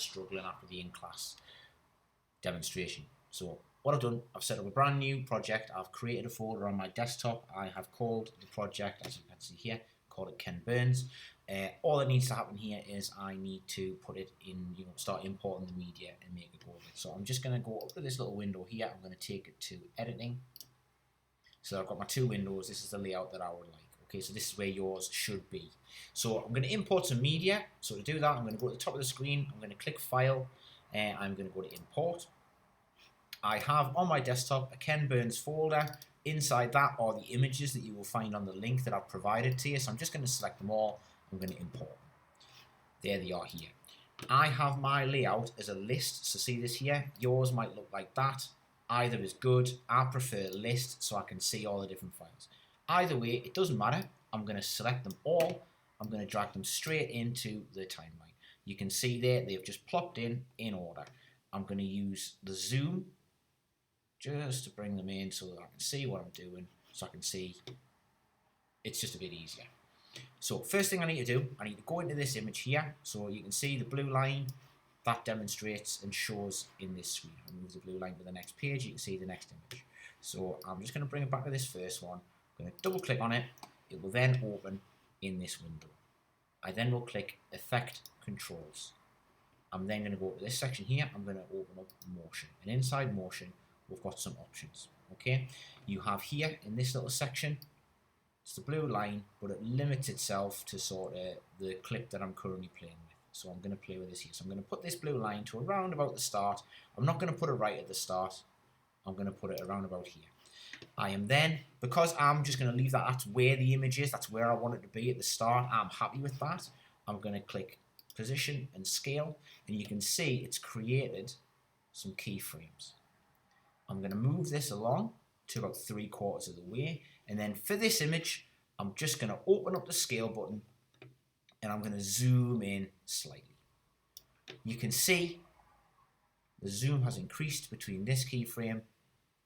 struggling after the in-class demonstration. So what I've done, I've set up a brand new project. I've created a folder on my desktop. I have called the project, as you can see here, called it Ken Burns. All that needs to happen here is I need to put it in, start importing the media and make it over. So I'm just going to go up to this little window here. I'm going to take it to editing. So I've got my two windows. This is the layout that I would like. Okay, so this is where yours should be. So I'm going to import some media. So to do that, I'm going to go to the top of the screen. I'm going to click File, and I'm going to go to Import. I have on my desktop a Ken Burns folder. Inside that are the images that you will find on the link that I've provided to you. So I'm just going to select them all. I'm going to import them. There they are here. I have my layout as a list. So see this here? Yours might look like that. Either is good. I prefer list so I can see all the different files. Either way, it doesn't matter. I'm going to select them all. I'm going to drag them straight into the timeline. You can see there they've just plopped in order. I'm going to use the zoom just to bring them in so that I can see what I'm doing, so I can see it's just a bit easier. So first thing I need to do, I need to go into this image here. So you can see the blue line that demonstrates and shows in this screen. I'll move the blue line to the next page. You can see the next image. So I'm just going to bring it back to this first one. I'm going to double click on it. It will then open in this window. I then will click Effect Controls. I'm then going to go to this section here. I'm going to open up Motion. And inside Motion, we've got some options. Okay, you have here in this little section, it's the blue line, but it limits itself to sort of the clip that I'm currently playing with. So I'm going to play with this here. So I'm going to put this blue line to around about the start. I'm not going to put it right at the start. I'm going to put it around about here. I am then, because I'm just going to leave that at where the image is, that's where I want it to be at the start, I'm happy with that. I'm going to click Position and Scale, and you can see it's created some keyframes. I'm going to move this along to about 3/4 of the way, and then for this image, I'm just going to open up the scale button, and I'm going to zoom in slightly. You can see the zoom has increased between this keyframe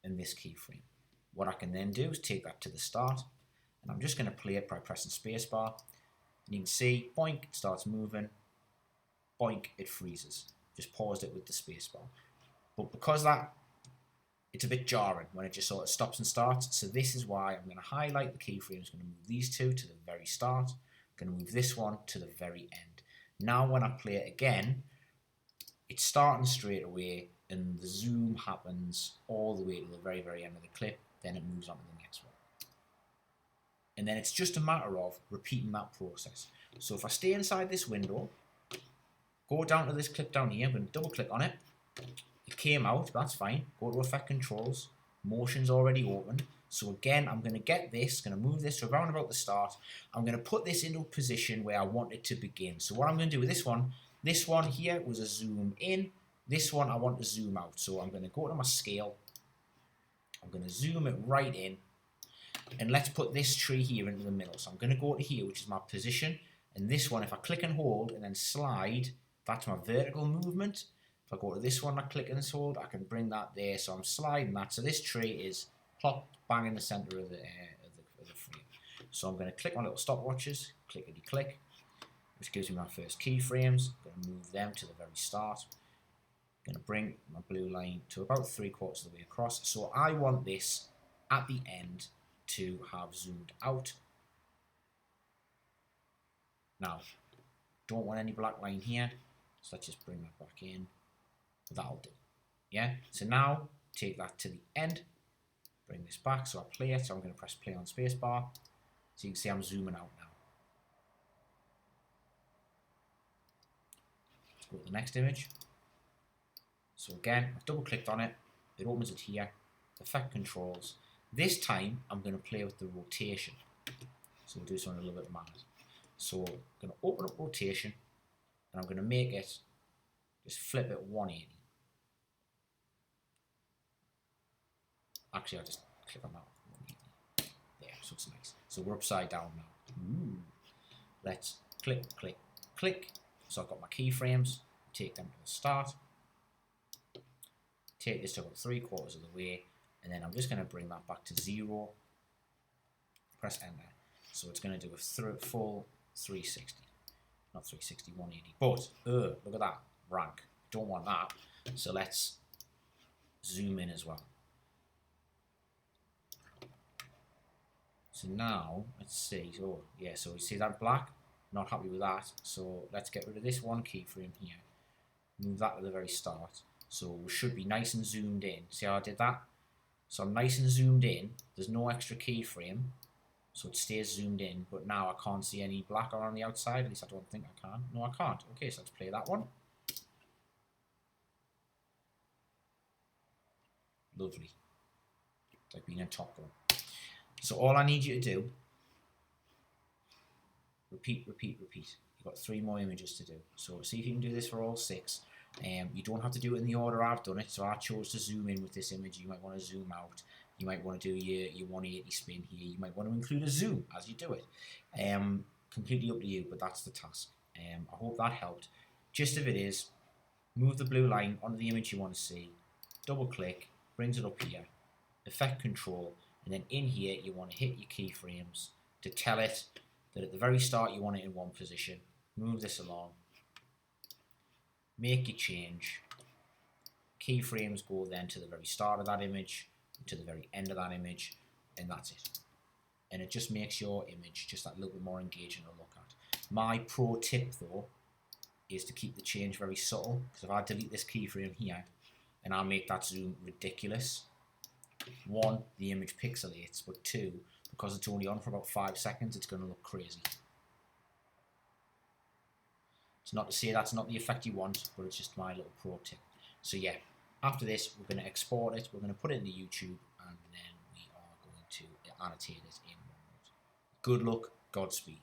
and this keyframe. What I can then do is take that to the start, and I'm just going to play it by pressing spacebar, and you can see, boink, it starts moving, boink, it freezes. Just paused it with the spacebar. But because that, it's a bit jarring when it just sort of stops and starts, so this is why I'm going to highlight the keyframes. I'm going to move these two to the very start. I'm going to move this one to the very end. Now when I play it again, it's starting straight away, and the zoom happens all the way to the very, very end of the clip. Then it moves on to the next one. And then it's just a matter of repeating that process. So if I stay inside this window, go down to this clip down here, I'm going to double click on it. It came out, that's fine. Go to Effect Controls. Motion's already open. So again, I'm going to get this, going to move this to around about the start. I'm going to put this into a position where I want it to begin. So what I'm going to do with this one here was a zoom in. This one I want to zoom out. So I'm going to go to my scale. I'm going to zoom it right in. And let's put this tree here into the middle. So I'm going to go to here, which is my position. And this one, if I click and hold and then slide, that's my vertical movement. If I go to this one, I click and hold, I can bring that there. So I'm sliding that. So this tree is plopped bang in the center of the frame. So I'm going to click on little stopwatches, clickety click, which gives me my first keyframes. I'm going to move them to the very start. I'm going to bring my blue line to about 3/4 of the way across. So I want this at the end to have zoomed out. Now, don't want any black line here, so let's just bring that back in. That'll do. Yeah, so now take that to the end, bring this back, so I play it. So I'm going to press play on spacebar, so you can see I'm zooming out now. Let's go to the next image. So again, I've double clicked on it, it opens it here, Effect Controls. This time I'm going to play with the rotation, so we'll do something a little bit mad. So I'm going to open up rotation, and I'm going to make it just flip it 180. Actually, I'll just click on that 180. There, so it's nice. So we're upside down now. Ooh. Let's click, click, click. So I've got my keyframes. Take them to the start. Take this to about 3/4 of the way, and then I'm just going to bring that back to 0. Press enter. So it's going to do a full 360. Not 360, 180. But, look at that. rank. Don't want that. So let's zoom in as well. So now, let's see. So yeah, so you see that black? Not happy with that. So let's get rid of this one keyframe here. Move that to the very start. So we should be nice and zoomed in. See how I did that? So I'm nice and zoomed in. There's no extra keyframe. So it stays zoomed in. But now I can't see any black around the outside. At least I don't think I can. No, I can't. Okay, so let's play that one. Lovely. It's like being in Top Gun. So all I need you to do, repeat, repeat, repeat. You've got 3 more images to do. So see if you can do this for all 6. You don't have to do it in the order I've done it. So I chose to zoom in with this image. You might want to zoom out. You might want to do your 180 spin here. You might want to include a zoom as you do it. Completely up to you, but that's the task. I hope that helped. Gist of it is, move the blue line onto the image you want to see. Double click, brings it up here. Effect control. And then in here, you want to hit your keyframes to tell it that at the very start, you want it in one position. Move this along. Make your change. Keyframes go then to the very start of that image, to the very end of that image, and that's it. And it just makes your image just that little bit more engaging to look at. My pro tip, though, is to keep the change very subtle, because if I delete this keyframe here, and I make that zoom ridiculous, 1, the image pixelates, but 2, because it's only on for about 5 seconds, it's going to look crazy. It's not to say that's not the effect you want, but it's just my little pro tip. So yeah, after this, we're going to export it, we're going to put it into YouTube, and then we are going to annotate it in OneNote. Good luck, Godspeed.